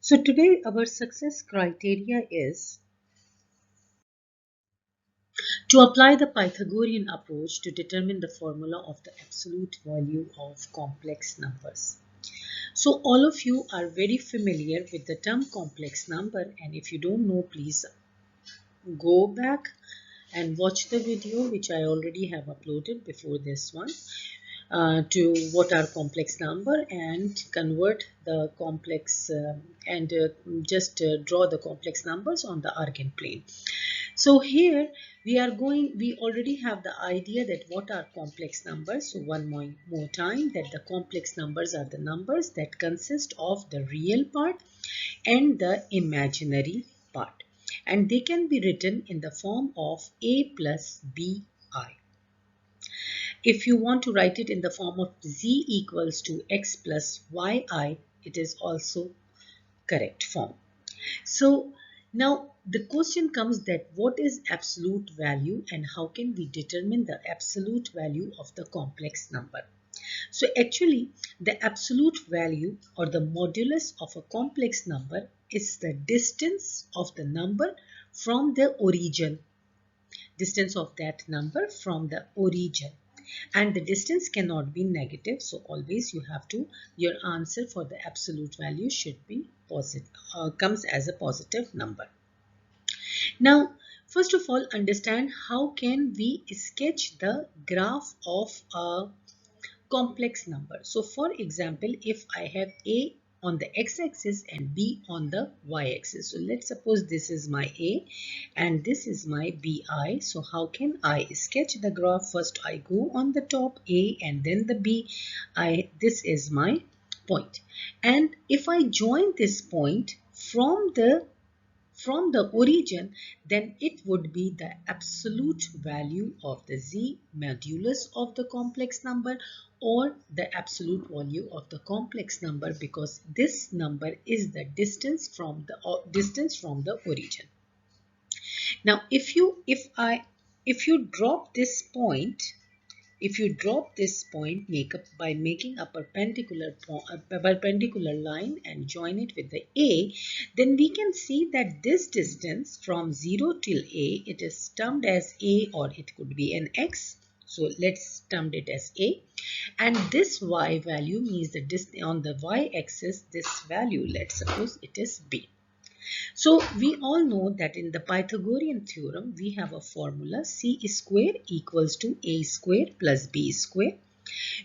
So today our success criteria is to apply the Pythagorean approach to determine the formula of the absolute value of complex numbers. So all of you are very familiar with the term complex number, and if you don't know, please go back and watch the video which I already have uploaded before this one. To what are complex number and convert the complex and just draw the complex numbers on the argand plane. So here we already have the idea that what are complex numbers. So one more time, that the complex numbers are the numbers that consist of the real part and the imaginary part, and they can be written in the form of a plus bi. If you want to write it in the form of z equals to x plus yi, it is also correct form. So now the question comes that what is absolute value and how can we determine the absolute value of the complex number? So actually the absolute value or the modulus of a complex number is the distance of the number from the origin, distance of that number from the origin. And the distance cannot be negative, so always you have to, your answer for the absolute value should be positive, comes as a positive number. Now first of all, understand how can we sketch the graph of a complex number. So for example, if I have a on the x-axis and b on the y-axis, so let's suppose this is my a and this is my bi. So how can I sketch the graph? First I go on the top a and then the b. This is my point, and if I join this point from the origin, then it would be the absolute value of the z modulus of the complex number, or the absolute value of the complex number, because this number is the distance from the origin. Now if you drop this point, if you drop this point by making a perpendicular line and join it with the A, then we can see that this distance from 0 till A, it is termed as A, or it could be an X. So let's term it as A. And this Y value means the distance on the Y axis, this value, let's suppose it is B. So we all know that in the Pythagorean theorem, we have a formula c square equals to a square plus b square.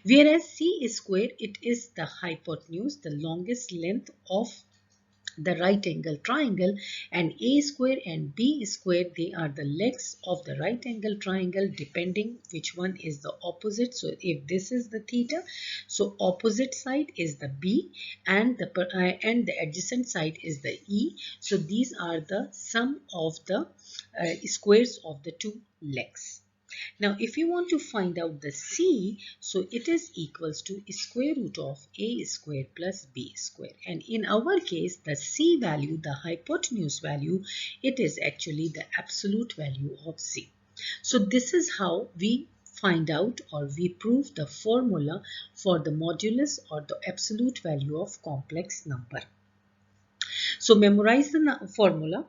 Whereas c square, it is the hypotenuse, the longest length of the right angle triangle, and a square and b square, they are the legs of the right angle triangle, depending which one is the opposite. So if this is the theta, so opposite side is the b and the adjacent side is the e. So these are the sum of the squares of the two legs. Now, if you want to find out the c, so it is equals to square root of a square plus b square. And in our case, the c value, the hypotenuse value, it is actually the absolute value of c. So this is how we find out, or we prove the formula for the modulus or the absolute value of complex number. So memorize the formula.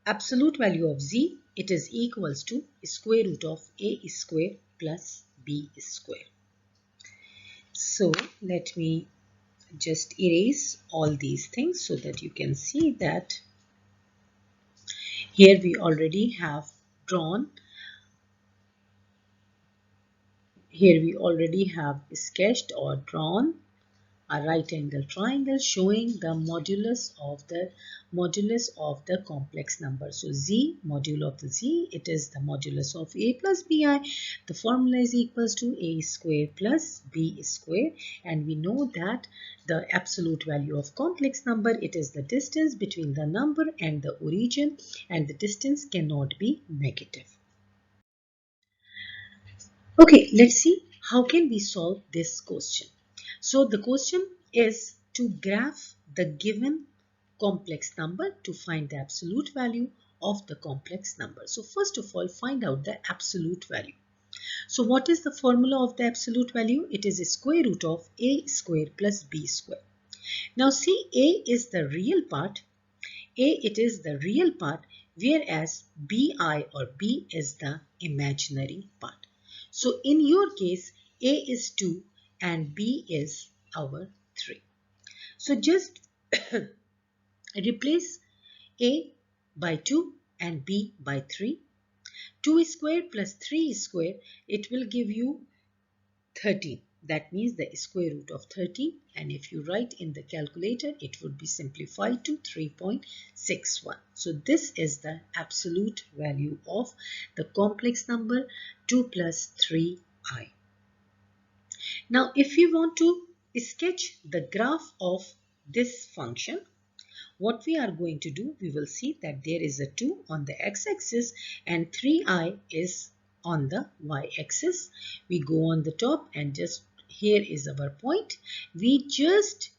Absolute value of z, it is equals to square root of a square plus b square. So let me just erase all these things so that you can see that here we already have drawn, here we already have sketched or drawn a right angle triangle showing the modulus of the complex number. So z, modulo of the z, it is the modulus of a plus bi. The formula is equals to a square plus b square, and we know that the absolute value of complex number, it is the distance between the number and the origin, and the distance cannot be negative. Okay, let's see how can we solve this question. So the question is to graph the given complex number to find the absolute value of the complex number. So first of all, find out the absolute value. So what is the formula of the absolute value? It is a square root of a square plus b square. Now see, A is the real part. It is the real part, whereas BI or B is the imaginary part. So in your case, A is 2 and B is our 3. So just replace A by 2 and B by 3. 2 square plus 3 square, it will give you 13. That means the square root of 13, and if you write in the calculator, it would be simplified to 3.61. So this is the absolute value of the complex number 2 plus 3i. Now if you want to sketch the graph of this function, what we are going to do, we will see that there is a 2 on the x-axis and 3i is on the y-axis. We go on the top and just here is our point. We just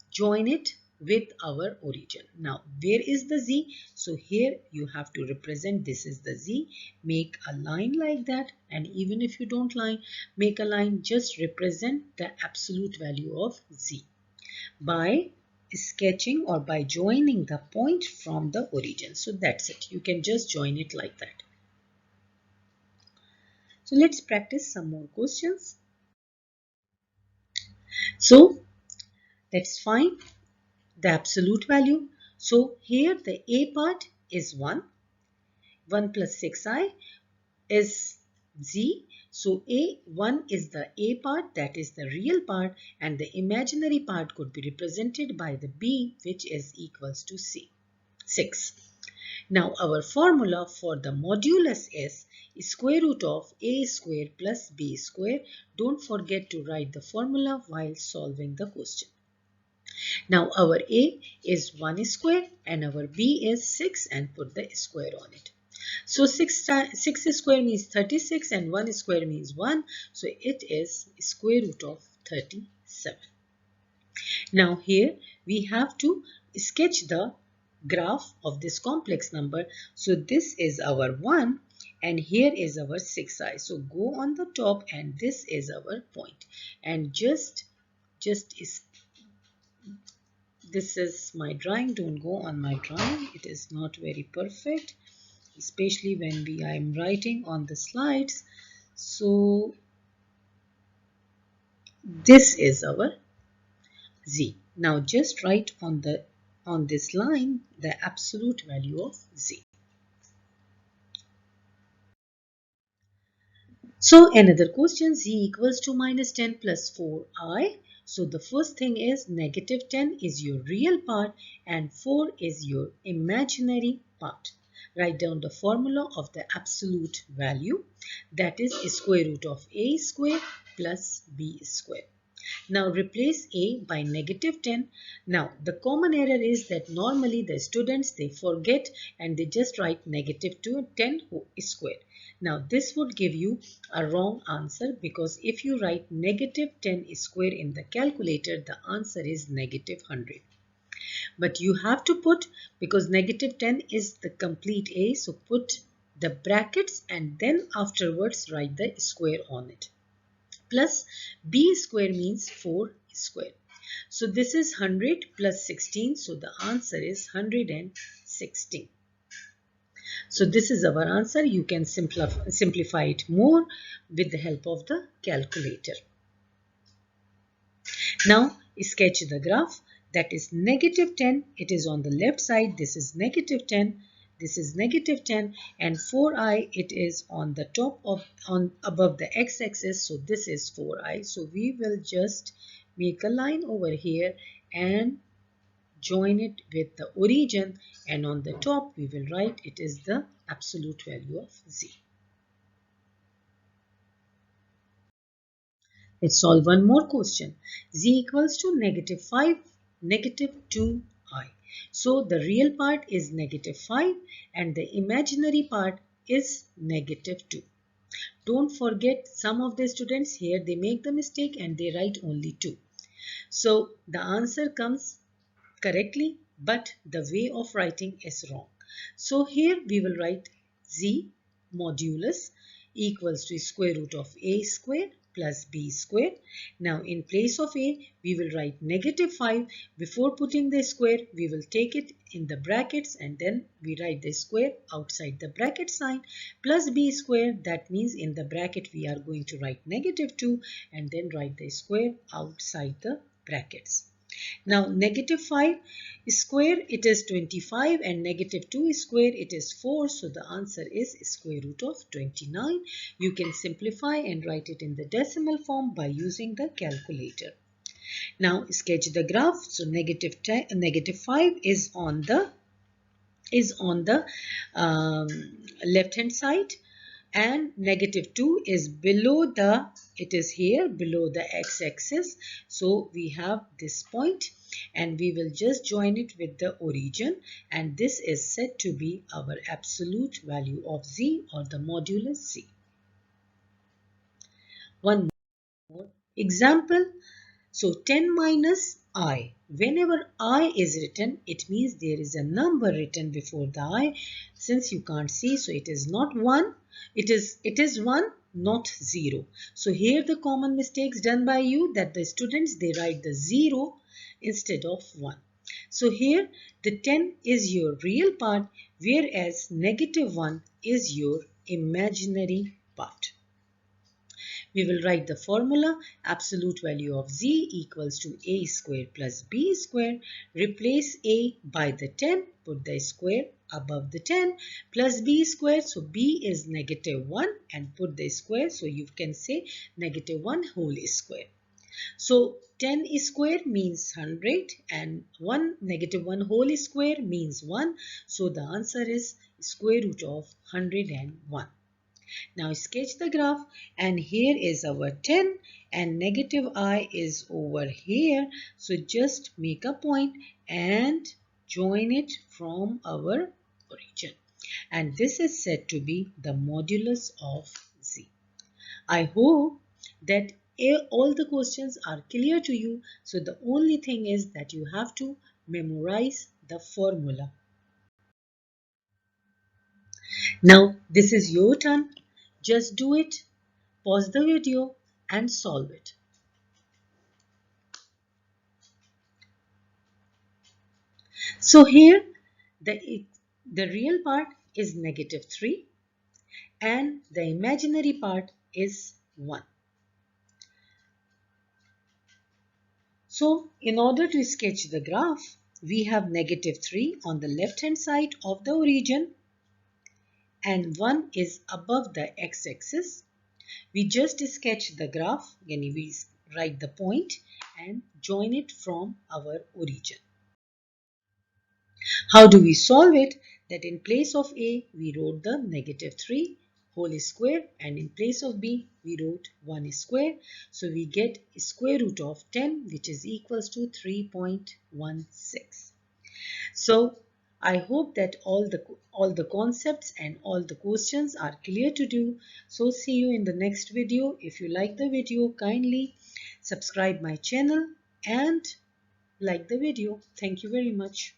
join it with our origin. Now where is the z? So here you have to represent this is the z. Make a line like that, and even if you don't make a line, just represent the absolute value of z by sketching or by joining the point from the origin. So that's it. You can just join it like that. So let's practice some more questions. So let's find the absolute value. So here the A part is 1. 1 plus 6i is z. So A1 is the A part, that is the real part, and the imaginary part could be represented by the B, which is equals to C. 6. Now our formula for the modulus is square root of a square plus b square. Don't forget to write the formula while solving the question. Now our a is 1 square and our b is 6, and put the square on it. So 6 square means 36 and 1 square means 1. So it is square root of 37. Now here we have to sketch the graph of this complex number. So this is our 1 and here is our 6i. So go on the top and this is our point. And this is my drawing. Don't go on my drawing. It is not very perfect, especially when I am writing on the slides. So this is our z. Now just write on this line the absolute value of z. So another question, z equals to minus 10 plus 4i. So the first thing is negative 10 is your real part and 4 is your imaginary part. Write down the formula of the absolute value, that is square root of a square plus b square. Now replace a by negative 10. Now the common error is that normally the students, they forget and they just write negative 10 square. Now this would give you a wrong answer, because if you write negative 10 square in the calculator, the answer is negative 100. But you have to put, because negative 10 is the complete a, so put the brackets and then afterwards write the square on it. Plus b square means 4 square. So this is 100 plus 16. So the answer is 116. So this is our answer. You can simplify it more with the help of the calculator. Now sketch the graph. That is negative 10. It is on the left side. This is negative 10. This is negative 10, and 4i, it is on the top of above the x-axis. So this is 4i. So we will just make a line over here and join it with the origin, and on the top we will write it is the absolute value of z. Let's solve one more question. Z equals to negative 5, negative 2i. So the real part is negative 5 and the imaginary part is negative 2. Don't forget, some of the students here, they make the mistake and they write only 2. So the answer comes correctly, but the way of writing is wrong. So here we will write z modulus equals to square root of a square plus b square. Now in place of a, we will write negative 5. Before putting the square, we will take it in the brackets and then we write the square outside the bracket sign, plus b square. That means in the bracket we are going to write negative 2 and then write the square outside the brackets. Now negative 5 square, it is 25, and negative 2 square, it is 4. So the answer is square root of 29. You can simplify and write it in the decimal form by using the calculator. Now sketch the graph. So negative 5 is on the left hand side, and negative 2 is below it is here below the x-axis. So we have this point and we will just join it with the origin, and this is said to be our absolute value of z, or the modulus z. One more example. So 10 minus I. Whenever I is written, it means there is a number written before the I. Since you can't see, so it is not 1. It is 1, not 0. So here the common mistakes done by you, that the students, they write the 0 instead of 1. So here the 10 is your real part, whereas negative 1 is your imaginary part. We will write the formula. Absolute value of z equals to a square plus b square. Replace a by the 10. Put the square above the 10 plus b square. So b is negative 1 and put the square. So you can say negative 1 whole square. So 10 square means 100 and negative 1 whole square means 1. So the answer is square root of 101. Now sketch the graph, and here is our 10 and negative I is over here. So just make a point and join it from our origin. And this is said to be the modulus of z. I hope that all the questions are clear to you. So the only thing is that you have to memorize the formula. Now this is your turn. Just do it. Pause the video and solve it. So here the real part is negative 3 and the imaginary part is 1. So in order to sketch the graph, we have negative 3 on the left hand side of the origin and 1 is above the x-axis. We just sketch the graph, and we write the point and join it from our origin. How do we solve it? That in place of a, we wrote the negative 3 whole square, and in place of b, we wrote 1 square. So we get square root of 10, which is equals to 3.16. So I hope that all the concepts and all the questions are clear to you. So see you in the next video. If you like the video, kindly subscribe my channel and like the video. Thank you very much.